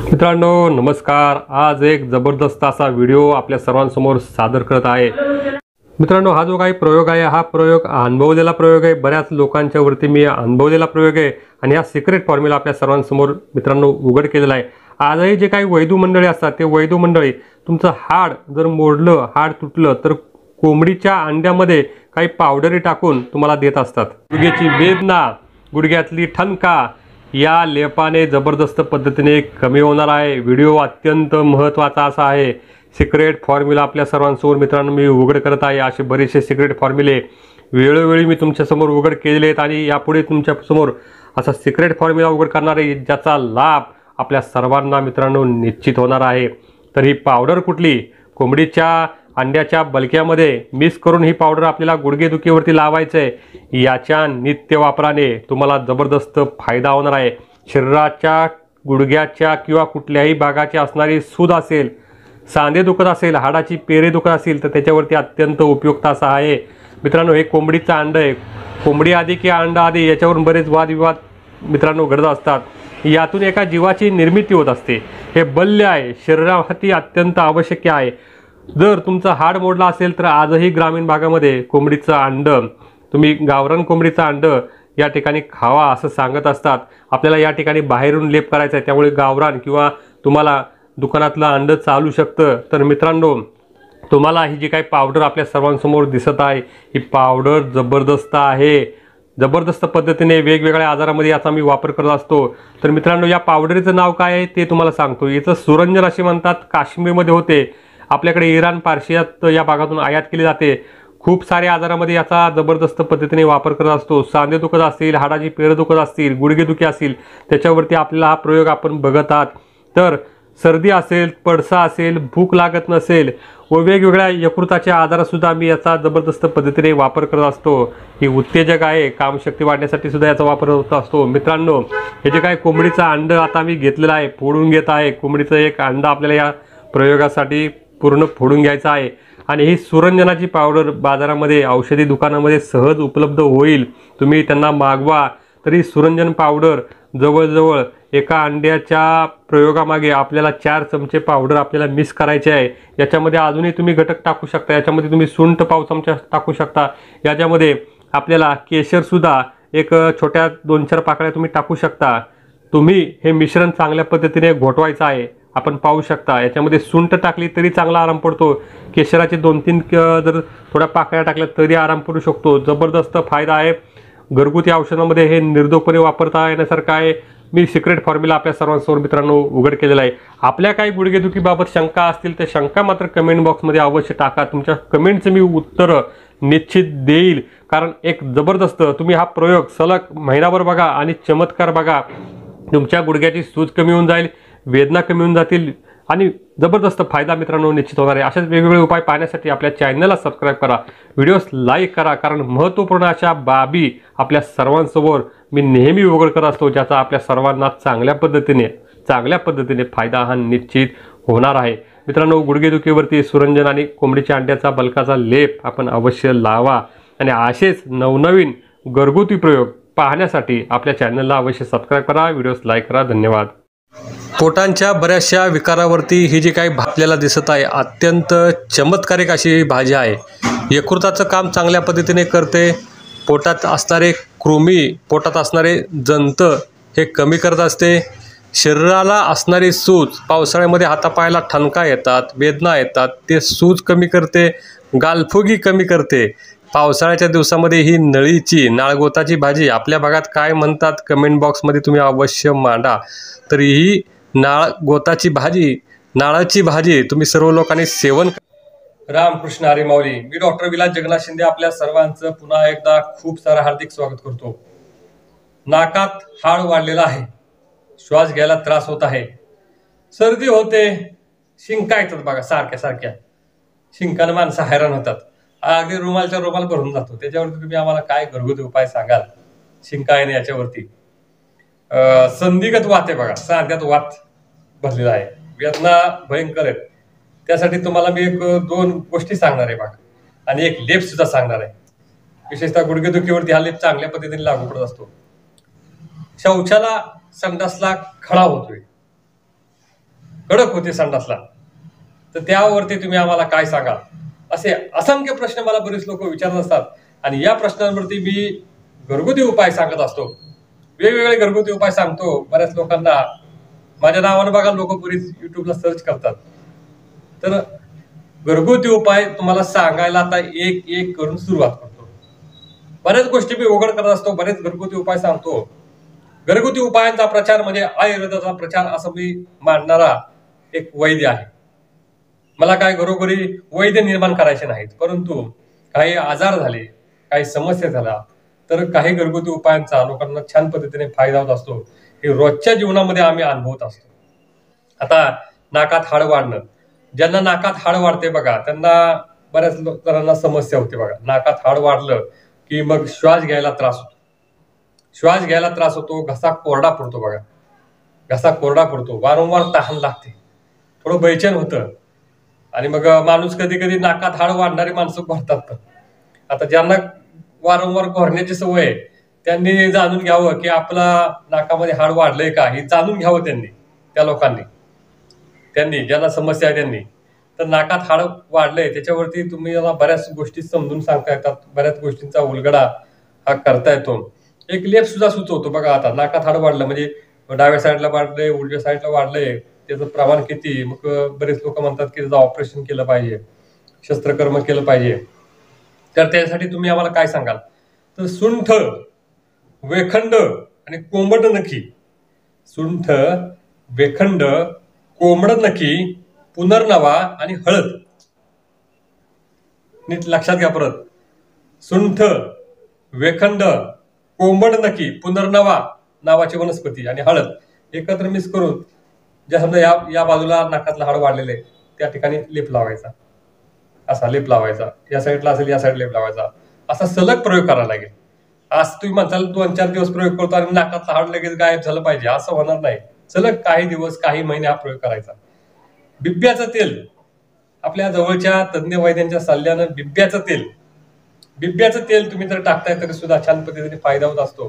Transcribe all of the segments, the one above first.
मित्रांनो नमस्कार। आज एक जबरदस्त असा व्हिडिओ आपल्या सर्वांसमोर सादर करत आहे। मित्रांनो हा जो काही प्रयोग आहे हा प्रयोग अनुभवलेला प्रयोग आहे, बऱ्याच लोकांच्या वरती मी अनुभवलेला प्रयोग आहे आणि हा सिक्रेट फॉर्म्युला आपल्या सर्वांसमोर मित्रांनो उघड केलेला आहे। आजही जे काही वैद्य मंडळी असतात ते वैद्य मंडळी तुमचं हाड जर मोडलं, हाड तुटलं तर कोंबडीच्या अंड्यामध्ये काही पावडरी टाकून तुम्हाला देत असतात। गुडघ्याची वेदना, गुडघ्यातली ठणका या लेपाने जबरदस्त पद्धतीने कमी होणार आहे। व्हिडिओ अत्यंत महत्त्वाचा असा आहे। सिक्रेट फॉर्म्युला आपल्या सर्वांसमोर मित्रांनो मी उघड करत आहे। असे बरेचसे सिक्रेट फॉर्म्युले वेळोवेळी मी तुमच्यासमोर उघड केलेले आहेत आणि यापुढे तुमच्यासमोर असा सिक्रेट फॉर्म्युला उघड करणार आहे ज्याचा लाभ आपल्या सर्वांना मित्रांनो निश्चित होणार आहे। तर ही पावडर कुठली? कोंबडीच्या अंड्याच्या बलक्यामध्ये मिक्स करून ही पावडर आपल्याला गुडघेदुखीवरती लावायचं आहे। याच्या नित्य वापराने तुम्हाला जबरदस्त फायदा होणार आहे। शरीराच्या गुडघ्याच्या किंवा कुठल्याही भागाची असणारी सूज असेल, सांधे दुखत असेल, हाडाची पेरे दुखत असेल तर त्याच्यावरती अत्यंत उपयुक्त असा आहे। मित्रांनो हे कोंबडीचं अंड आहे। कोंबडी आधी की अंडा आधी याच्यावरून बरेच वादविवाद मित्रांनो घडत असतात। यातून एका जीवाची निर्मिती होत असते। हे बल्य आहे, शरीरासाठी अत्यंत आवश्यक आहे। जर तुमचं हाड मोडलं असेल तर आजही ग्रामीण भागामध्ये कोंबडीचं अंड, तुम्ही गावरान कोंबडीचं अंड या ठिकाणी खावा असं सांगत असतात। आपल्याला या ठिकाणी बाहेरून लेप करायचा आहे, त्यामुळे गावरान किंवा तुम्हाला दुकानातलं अंड चालू शकतं। तर मित्रांनो तुम्हाला ही जी काही पावडर आपल्या सर्वांसमोर दिसत आहे ही पावडर जबरदस्त आहे। जबरदस्त पद्धतीने वेगवेगळ्या आजारामध्ये याचा मी वापर करत असतो। तर मित्रांनो या पावडरीचं नाव काय आहे ते तुम्हाला सांगतो। याचं सुरंजन असे म्हणतात, काश्मीरमध्ये होते, आपल्याकडे इराण पार्शियात या भागातून आयात केली जाते। खूप साऱ्या आजारामध्ये याचा जबरदस्त पद्धतीने वापर करत असतो। सांधे दुखत असतील, हाडाची पेर दुखत असतील, गुडघेदुखी असतील त्याच्यावरती आपल्याला हा प्रयोग आपण बघत आहात। तर सर्दी असेल, पडसा असेल, भूक लागत नसेल व वेगवेगळ्या यकृताच्या आजारातसुद्धा आम्ही याचा जबरदस्त पद्धतीने वापर करत असतो। ही उत्तेजक आहे, कामशक्ती वाढण्यासाठी सुद्धा याचा वापर होत असतो। मित्रांनो हे जे काही कोंबडीचं अंड आता मी घेतलेलं आहे, फोडून घेत आहे। कोंबडीचं एक अंड आपल्याला या प्रयोगासाठी पूर्ण फोडून घ्यायचं आहे आणि ही सुरंजनाची पावडर बाजारामध्ये औषधी दुकानामध्ये सहज उपलब्ध होईल। तुम्ही त्यांना मागवा तरी सुरंजन पावडर जवळजवळ एका अंड्याच्या प्रयोगामागे आपल्याला 4 चमचे पावडर आपल्याला मिक्स करायचे आहे। याच्यामध्ये अजूनही तुम्ही घटक टाकू शकता। याच्यामध्ये तुम्ही सुंठ पाव चमचा टाकू शकता। याच्यामध्ये आपल्याला केशरसुद्धा एक छोट्या 2-4 पाकळ्या तुम्ही टाकू शकता। तुम्ही हे मिश्रण चांगल्या पद्धतीने घोटवायचं आहे। आपण पाहू शकता याच्यामध्ये सुंठ टाकली तरी चांगला आराम पडतो। केशराचे 2-3 जर थोड्या पाकळ्या टाकल्या तरी आराम पडू शकतो। जबरदस्त फायदा आहे। घरगुती औषधामध्ये हे निर्धोकपणे वापरता येण्यासारखं आहे। मी सिक्रेट फॉर्म्युला आपल्या सर्वांसमोर मित्रांनो उघड केलेला आहे। आपल्या काही गुडघेदुखीबाबत शंका असतील तर शंका मात्र कमेंट बॉक्समध्ये अवश्य टाका। तुमच्या कमेंटचं मी उत्तर निश्चित देईल, कारण एक जबरदस्त तुम्ही हा प्रयोग सलग महिनाभर बघा आणि चमत्कार बघा। तुमच्या गुडघ्याची सूज कमी होऊन जाईल, वेदना कमी होऊन जातील आणि जबरदस्त फायदा मित्रांनो निश्चित होणार आहे। अशाच वेगवेगळे उपाय पाहण्यासाठी आपल्या चॅनलला सबस्क्राईब करा, व्हिडिओस लाईक करा, कारण महत्त्वपूर्ण अशा बाबी आपल्या सर्वांसमोर मी नेहमी उघड करत असतो ज्याचा आपल्या सर्वांना चांगल्या पद्धतीने फायदा हा निश्चित होणार आहे। मित्रांनो गुडघेदुखीवरती सुरंजन आणि कोंबडीच्या अंड्याचा बलकाचा लेप आपण अवश्य लावा आणि असेच नवनवीन घरगुती प्रयोग पाहण्यासाठी आपल्या चॅनलला अवश्य सबस्क्राईब करा, व्हिडिओस लाईक करा। धन्यवाद। पोटांच्या बऱ्याचशा विकारावरती ही जी काही आपल्याला दिसत आहे अत्यंत चमत्कारिक अशी भाजी आहे। यकृताचं काम चांगल्या पद्धतीने करते। पोटात असणारे कृमी, पोटात असणारे जंत हे कमी करत असते। शरीराला असणारी सूज, पावसाळ्यामध्ये हातापायाला ठणका येतात, वेदना येतात, ते सूज कमी करते, गालफुगी कमी करते। पावसाळ्याच्या दिवसामध्ये ही नळीची, नाळगोताची भाजी आपल्या भागात काय म्हणतात कमेंट बॉक्समध्ये तुम्ही अवश्य मांडा। तर ही नाळगोताची भाजी, नाळाची भाजी तुम्ही सर्व लोकांनी सेवन करा। रामकृष्ण हरी माऊली। मी डॉक्टर विलास जगन्नाथ शिंदे आपल्या सर्वांचं पुन्हा एकदा खूप सारा हार्दिक स्वागत करतो। नाकात हाड वाढलेला आहे, श्वास घ्यायला त्रास होत आहे, सर्दी होते, शिंका येतात बघा सारख्या शिंकानं माणसं हैराण होतात। अगदी रुमाल भरून जातो। त्याच्यावरती तुम्ही आम्हाला काय घरगुती उपाय सांगाल शिंका येणे याच्यावरती? संधिगत वात आहे बघा, सांध्यात वात भरलेला आहे, वेदना भयंकर आहेत। त्यासाठी तुम्हाला मी 1-2 गोष्टी सांगणार आहे बघा आणि एक लेप सुद्धा सांगणार आहे। विशेषतः गुडघेदुखीवरती हा लेप चांगल्या पद्धतीने लागू पडत असतो। शौचाला, संडासला खळा होतोय, कडक होते संडासला, तर त्यावरती तुम्ही आम्हाला काय सांगाल? असे असंख्य प्रश्न मला बरेच लोक विचारत असतात आणि या प्रश्नांवरती मी घरगुती उपाय सांगत असतो. वेगवेगळे घरगुती उपाय सांगतो. बऱ्याच लोकांना माझ्या नावानं बघा लोक बरीच युट्यूबला सर्च करतात. तर घरगुती उपाय तुम्हाला सांगायला आता एक एक करून सुरुवात करतो. बऱ्याच गोष्टी मी उघड करत असतो, बरेच घरगुती उपाय सांगतो. घरगुती उपायांचा प्रचार म्हणजे आयुर्वेदाचा प्रचार असं मी मांडणारा एक वैद्य आहे. मला काय घरोघरी वैद्य निर्माण करायचे नाहीत, परंतु काही आजार झाले, काही समस्या झाल्या, तर काही घरगुती उपायांचा लोकांना छान पद्धतीने फायदा होत असतो. हे रोजच्या जीवनामध्ये आम्ही अनुभवत असतो. आता नाकात हाड वाढणं, ज्यांना नाकात हाड वाढते बघा, त्यांना बऱ्याच जणांना समस्या होते बघा. नाकात हाड वाढलं की मग श्वास घ्यायला त्रास होतो. श्वास घ्यायला त्रास होतो, घसा कोरडा पडतो बघा. घसा कोरडा पडतो, वारंवार तहान लागते, थोडं बेचैन होतं आणि मग माणूस कधी कधी नाकात हाड वाढणारी माणसं भरतात. पण आता ज्यांना वारंवार घोरण्याची सवय आहे त्यांनी जाणून घ्यावं की आपला नाकामध्ये हाड वाढलंय का, हे जाणून घ्यावं त्यांनी. त्या लोकांनी ज्यांना समस्या आहे त्यांनी. तर नाकात हाड वाढलंय त्याच्यावरती तुम्ही याला बऱ्याच गोष्टी समजून सांगता येतात, बऱ्याच गोष्टींचा उलगडा हा करता येतो. एक लेप सुद्धा सुचवतो बघा. आता नाकात हाड वाढलं म्हणजे डाव्या साईडला वाढलंय, उजव्या साईडला वाढलंय, त्याचं प्रमाण किती, मग बरेच लोक म्हणतात की त्याचं ऑपरेशन केलं पाहिजे, शस्त्रकर्म केलं पाहिजे. तर त्यासाठी तुम्ही आम्हाला काय सांगाल? तर सुंठ, वेखंड आणि कोंबड नखी. सुंठ, वेखंड, कोंबड नखी, पुनर्नवा आणि हळद. नीट लक्षात घ्या परत. सुंठ, वेखंड, कोंबड नखी, पुनर्नवा नावाची वनस्पती आणि हळद एकत्र मिक्स करून, ज्या समजा या बाजूला नाकातलं हाड वाढलेलं आहे त्या ठिकाणी लेप लावायचा. असा लेप लावायचा. या साईडला असेल या साईड लेप लावायचा. असा सलग प्रयोग करायला लागेल. आज तुम्ही म्हणताल 2-4 दिवस प्रयोग करतो आणि नाकातलं हाड लगेच गायब झालं पाहिजे, असं होणार नाही. सलग काही दिवस, काही महिने हा प्रयोग करायचा. बिब्याचं तेल, आपल्या जवळच्या तज्ञ वैद्यांच्या सल्ल्यानं बिब्याचं तेल तुम्ही जर टाकताय तरी सुद्धा छान पद्धतीने फायदा होत असतो.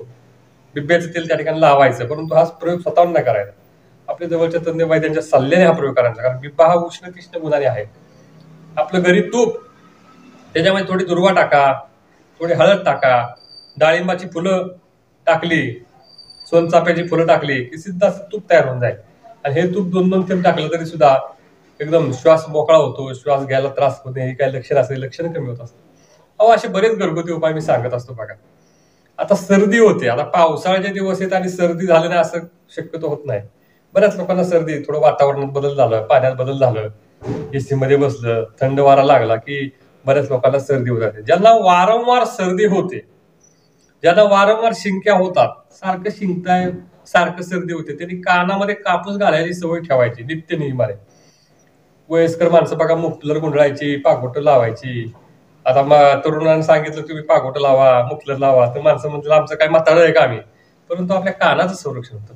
बिब्याचं तेल त्या ठिकाणी लावायचं, परंतु हा प्रयोग स्वतःहून नाही करायचा. आपल्या जवळच्या तज्ञ वैद्यांच्या सल्ल्याने हा प्रयोग करायचा. कारण बिब्बा हा उष्ण तीक्ष्ण गुणाने आहे. आपलं घरी तूप, त्याच्यामध्ये थोडी दुर्वा टाका, थोडी हळद टाका, डाळिंबाची फुलं टाकली, सोनचाफ्याची फुलं टाकली की सिद्धा तूप तयार होऊन जाईल. आणि हे तूप 2-2 थेंब टाकलं तरी सुद्धा एकदम श्वास मोकळा होतो, श्वास घ्यायला त्रास होते. हे काही लक्षण असेल, लक्षण कमी होत असतं. असे बरेच घरगुती उपाय मी सांगत असतो बघा. आता सर्दी होते, आता पावसाळ्याचे दिवस आहेत आणि सर्दी झालं नाही असं शक्यतो होत नाही. बऱ्याच लोकांना सर्दी, थोडं वातावरणात बदल झालं, पाण्यात बदल झालं, एसी मध्ये बसलं, थंड वारा लागला की बऱ्याच लोकांना सर्दी होत जाते. ज्यांना वारंवार सर्दी होते, ज्यांना वारंवार शिंक्या होतात, सारखं शिंकताय, सारखं सर्दी होते, त्यांनी कानामध्ये कापूस घालायची सवय ठेवायची नित्य नियमाने. वयस्कर माणसं बघा मुफलर गुंडळायची, पागोटं लावायची. आता तरुणांना सांगितलं तुम्ही पागोटं लावा, मुफलर लावा, तर माणसं म्हणतात आमचं काय म्हातारं आहे का आम्ही. परंतु आपल्या कानाचं संरक्षण होतं,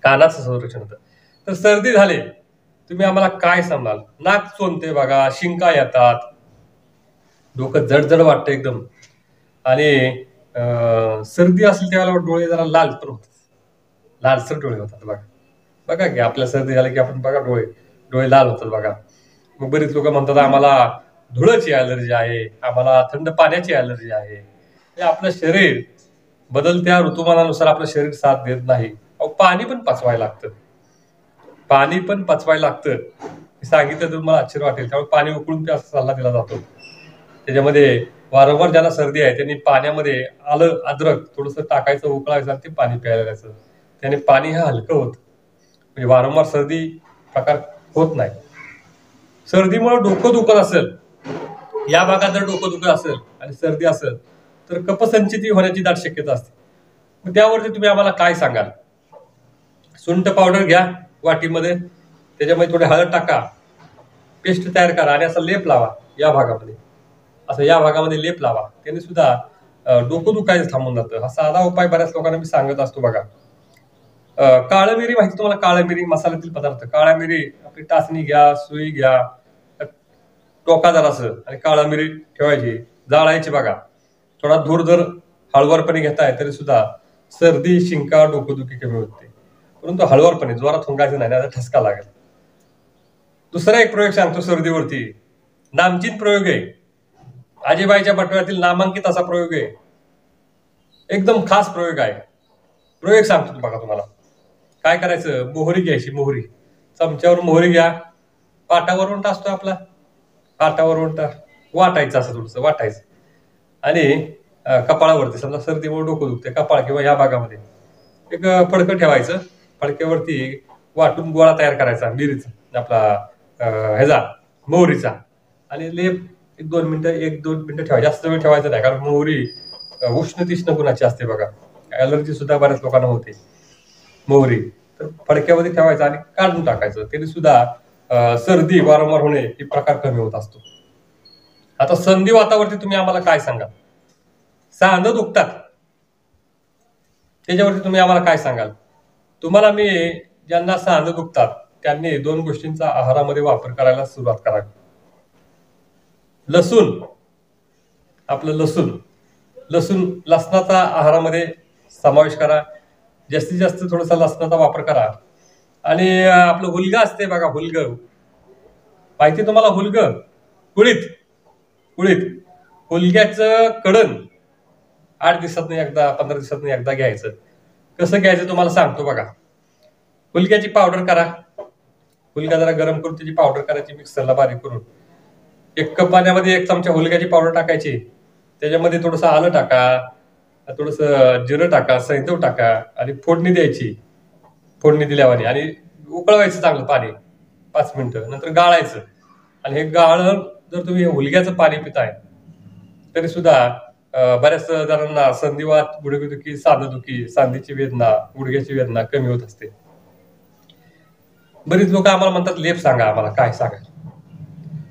कानाचं संरक्षण होतं. तर सर्दी झाली तुम्ही आम्हाला काय सांगाल? नाक चोंदते बघा, शिंका येतात, डोकं जडजड वाटतं एकदम, आणि सर्दी असेल त्यावेळेला डोळे जरा लाल पण होतात, लालसर डोळे होतात बघा. बघा की आपल्या सर्दी झाली की आपण बघा डोळे लाल होतात बघा. मग बरीच लोक म्हणतात आम्हाला धुळाची ऍलर्जी आहे, आम्हाला थंड पाण्याची ऍलर्जी आहे. हे आपलं शरीर बदलत्या ऋतुमानानुसार आपलं शरीर साथ देत नाही. पाणी पण पचवायला लागतं, पाणी पण पचवायला लागतं. सांगितलं तर मला आश्चर्य वाटेल. त्यामुळे पाणी उकळून प्या असा सल्ला दिला जातो. त्याच्यामध्ये वारंवार ज्यांना सर्दी आहे त्यांनी पाण्यामध्ये आलं, अद्रक थोडंसं टाकायचं, उकळायचं आणि ते पाणी प्यायला द्यायचं. त्याने पाणी हे हलकं होतं, म्हणजे वारंवार सर्दी प्रकार होत नाही. सर्दीमुळे डोकं दुखत असेल, या भागात जर डोकं दुखत असेल आणि सर्दी असेल तर कफसंचिती होण्याची दाट शक्यता असते. मग त्यावरती तुम्ही आम्हाला काय सांगाल? सुंठ पावडर घ्या वाटीमध्ये, त्याच्यामध्ये थोडी हळद टाका, पेस्ट तयार करा आणि असा लेप लावा या भागामध्ये. असं या भागामध्ये लेप लावा, त्याने सुद्धा डोकं दुखायचं थांबून जातं. हा साधा उपाय बऱ्याच लोकांना मी सांगत असतो बघा. काळं मिरी माहिती तुम्हाला? काळं मिरी मसाल्यातील पदार्थ. काळ्या मिरी आपली टाचणी घ्या, सुई घ्या, टोकादार असं, आणि काळा मिरी ठेवायची, जाळायची बघा. थोडा धूर जर हळूवारपणे घेताय तरी सुद्धा सर्दी, शिंका, डोकंदुखी कमी होते. परंतु हळूवारपणे, जोरात थुंकायचं नाही, ठसका लागेल. दुसरा एक प्रयोग सांगतो सर्दीवरती, नामचीन प्रयोग आहे, आजीबाईच्या बटव्यातील नामांकित असा प्रयोग आहे, एकदम खास प्रयोग आहे. प्रयोग सांगतो बघा तुम्हाला. काय करायचं, मोहरी घ्यायची, मोहरी चमच्यावर मोहरी घ्या, पाटावर उंटा असतो आपला, पाटावर उंटा वाटायचं, असं थोडंसं वाटायचं आणि कपाळावरती, समजा सर्दीमुळे डोकं दुखते, कपाळ किंवा या भागामध्ये एक फडकं ठेवायचं, फडक्यावरती वाटून गोळा तयार करायचा मिरीचा, आपला ह्याचा मोहरीचा, आणि लेप 1-2 मिनिटं ठेवायचं, जास्त वेळ ठेवायचं नाही, कारण मोहरी उष्ण तीक्ष्ण गुणाची असते बघा, ॲलर्जी सुद्धा बऱ्याच लोकांना होते मोहरी. तर फडक्यामध्ये ठेवायचं आणि काढून टाकायचं, त्याने सुद्धा सर्दी वारंवार होणे हे प्रकार कमी होत असतो. आता संधिवातावरती तुम्ही आम्हाला काय सांगाल, सांधं दुखतात त्याच्यावरती तुम्ही आम्हाला काय सांगाल? तुम्हाला मी, ज्यांना सांधं दुखतात त्यांनी 2 गोष्टींचा आहारामध्ये वापर करायला सुरुवात करावी. लसूण, आपलं लसूण लसणाचा आहारामध्ये समावेश करा, जास्तीत जास्त थोडासा लसणाचा वापर करा. आणि आपलं हुलगा असते बघा, हुलगं माहिती तुम्हाला, हुलगं, कुळीत हुलग्याचं कडण 8 दिवसातून एकदा, 15 दिवसातून एकदा घ्यायचं. कसं घ्यायचं तुम्हाला सांगतो बघा. हुलग्याची पावडर करा, हुलगा जरा गरम करून त्याची पावडर करायची, मिक्सरला बारीक करून 1 कप पाण्यामध्ये 1 चमचा हुलग्याची पावडर टाकायची, त्याच्यामध्ये थोडंसं आलं टाका, थोडंसं जिरं टाका, सैंधव टाका आणि फोडणी द्यायची. फोडणी दिल्यावर आणि उकळवायचं चांगलं पाणी 5 मिनिटं, नंतर गाळायचं. आणि हे गाळण जर तुम्ही हुलग्याचं पाणी पिताय तरी सुद्धा बऱ्याच जणांना संधिवात, गुडघेदुखी, सांधेदुखी, सांधीची वेदना, गुडघ्याची वेदना कमी होत असते. बरीच लोक आम्हाला म्हणतात लेप सांगा, आम्हाला काय सांगा.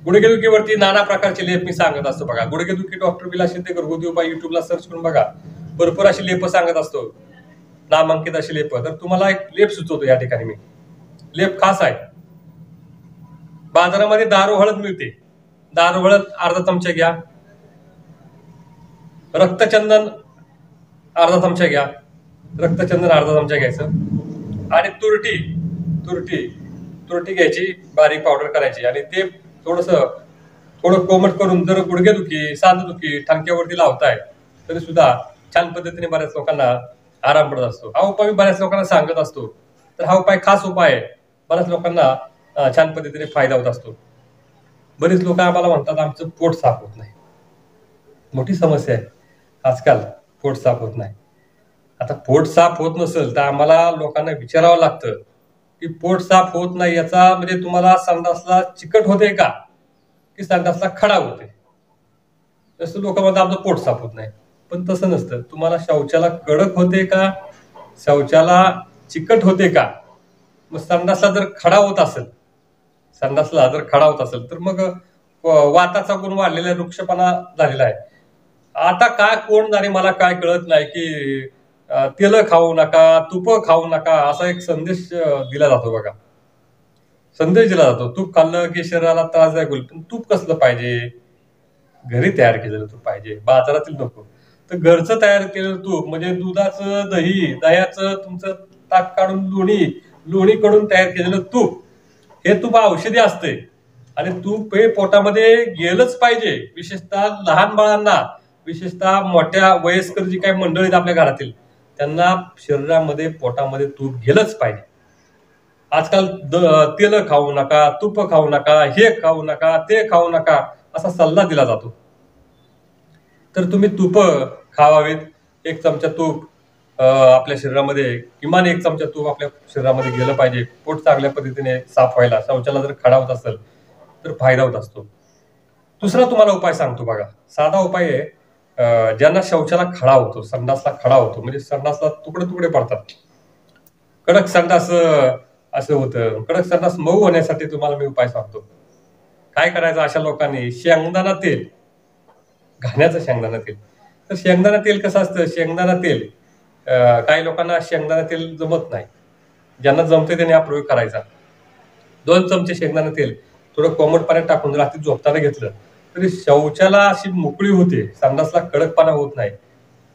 गुडघेदुखीवरती नाना प्रकारचे लेप मी सांगत असतो बघा. गुडघेदुखी डॉक्टर विलास शिंदे घरगुती उपाय युट्यूबला सर्च करून बघा, भरपूर अशी लेप सांगत असतो, नामांकित अशी लेप. तर तुम्हाला एक लेप सुचवतो या ठिकाणी मी. लेप खास आहे, बाजारामध्ये दारू हळद मिळते, दारू हळद अर्धा चमचा घ्या, रक्तचंदन अर्धा चमचा घ्या, रक्तचंदन अर्धा चमचा घ्यायचं, आणि तुरटी घ्यायची, बारीक पावडर करायची, आणि ते थोडं कोमट करून जर गुडघेदुखी, सांधेदुखी, ठणक्यावरती लावताय तरी सुद्धा छान पद्धतीने बऱ्याच लोकांना आराम पडत असतो. हा उपाय मी बऱ्याच लोकांना सांगत असतो, तर हा उपाय खास उपाय आहे, बऱ्याच लोकांना छान पद्धतीने फायदा होत असतो. बरेच लोक आम्हाला म्हणतात आमचं पोट साफ होत नाही, मोठी समस्या आहे आजकाल, पोट साफ होत नाही. आता पोट साफ होत नसेल तर आम्हाला लोकांना विचारावं लागतं की पोट साफ होत नाही याचा म्हणजे तुम्हाला संडासला चिकट होते का की संडासला खडा होते. तसं लोक म्हणतात आमचं पोट साफ होत नाही, पण तसं नसतं. तुम्हाला शौचाला कडक होते का, शौचाला चिकट होते का. मग संडासला जर खडा होत असेल तर मग वाताचा गुण वाढलेला, वृक्षपणा झालेला आहे. आता काय कोण जाणे, मला काय कळत नाही की तेल खाऊ नका, तूप खाऊ नका, असा एक संदेश दिला जातो बघा. संदेश दिला जातो, तूप खाल्लं की शरीराला त्रासदायक होईल. पण तूप कसलं पाहिजे, घरी तयार केलेलं तूप पाहिजे, बाजारातील नको. तर घरचं तयार केलेलं तूप म्हणजे दुधाचं, दह्याचं तुमचं ताक काढून लोणी कडून तयार केलेलं तूप, हे तूप औषधी असते आणि तूप हे पोटामध्ये गेलंच पाहिजे. विशेषतः लहान बाळांना, विशेषतः मोठ्या वयस्कर जी काही मंडळी आहेत आपल्या घरातील, त्यांना शरीरामध्ये, पोटामध्ये तूप गेलंच पाहिजे. आजकाल तेल खाऊ नका, तूप खाऊ नका, हे खाऊ नका, ते खाऊ नका असा सल्ला दिला जातो. तर तुम्ही तूप खावावेत. 1 चमचा तूप आपल्या शरीरामध्ये, किमान 1 चमचा तूप आपल्या शरीरामध्ये गेलं पाहिजे, पोट चांगल्या पद्धतीने साफ व्हायला. शौचाला जर खडा होत असेल तर फायदा होत असतो. दुसरा तुम्हाला उपाय सांगतो बघा, साधा उपाय आहे. ज्यांना शौचाला खडा होतो, संडासला खडा होतो, म्हणजे संडासला तुकडे पडतात, कडक संडास असं होतं, कडक संडास मऊ होण्यासाठी तुम्हाला मी उपाय सांगतो. काय करायचं अशा लोकांनी, शेंगदाणा तेल, घाण्याचं शेंगदाणा तेल. तर शेंगदाणा तेल कसं असतं, शेंगदाणा तेल काही लोकांना शेंगदाणा तेल जमत नाही, ज्यांना जमते त्याने हा प्रयोग करायचा. 2 चमचे शेंगदाणा तेल थोडं कोमट पाण्यात टाकून रात्री झोपताना घेतलं तरी शौचाला अशी मोकळी होते, संडासला कडकपणा होत नाही,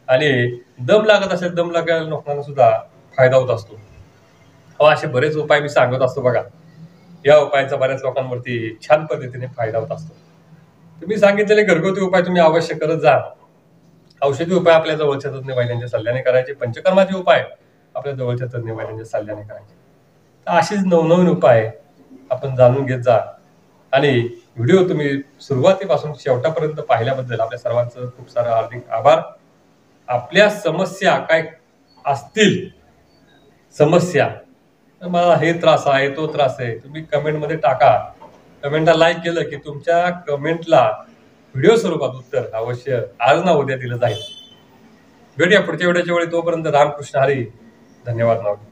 आणि दम लागत असेल, दम लागायला लोकांना सुद्धा फायदा होत असतो. असे बरेच उपाय मी सांगत असतो बघा. या उपायाचा बऱ्याच लोकांवरती छान पद्धतीने फायदा होत असतो. तुम्ही सांगितलेले घरगुती उपाय तुम्ही अवश्य करत जा. औषधी उपाय आपल्या जवळच्या तज्ञ वैद्यांच्या सल्ल्याने करायचे, पंचकर्माचे उपाय आपल्या जवळच्या तज्ञ वैद्यांच्या सल्ल्याने करायचे. तर अशीच नवनवीन उपाय आपण जाणून घेत जा. आणि व्हिडिओ तुम्ही सुरुवातीपासून शेवटापर्यंत पाहिल्याबद्दल आपल्या सर्वांचं खूप सारं हार्दिक आभार. आपल्या समस्या काय असतील समस्या, मला हे त्रास आहे, तो त्रास आहे, तुम्ही कमेंटमध्ये टाका. कमेंटला लाईक केलं की तुमच्या कमेंटला व्हिडिओ स्वरूपात उत्तर अवश्य आज ना उद्या दिलं जाईल. भेटूया पुढच्या व्हिडिओच्या वेळी. तोपर्यंत रामकृष्ण हरी. धन्यवाद.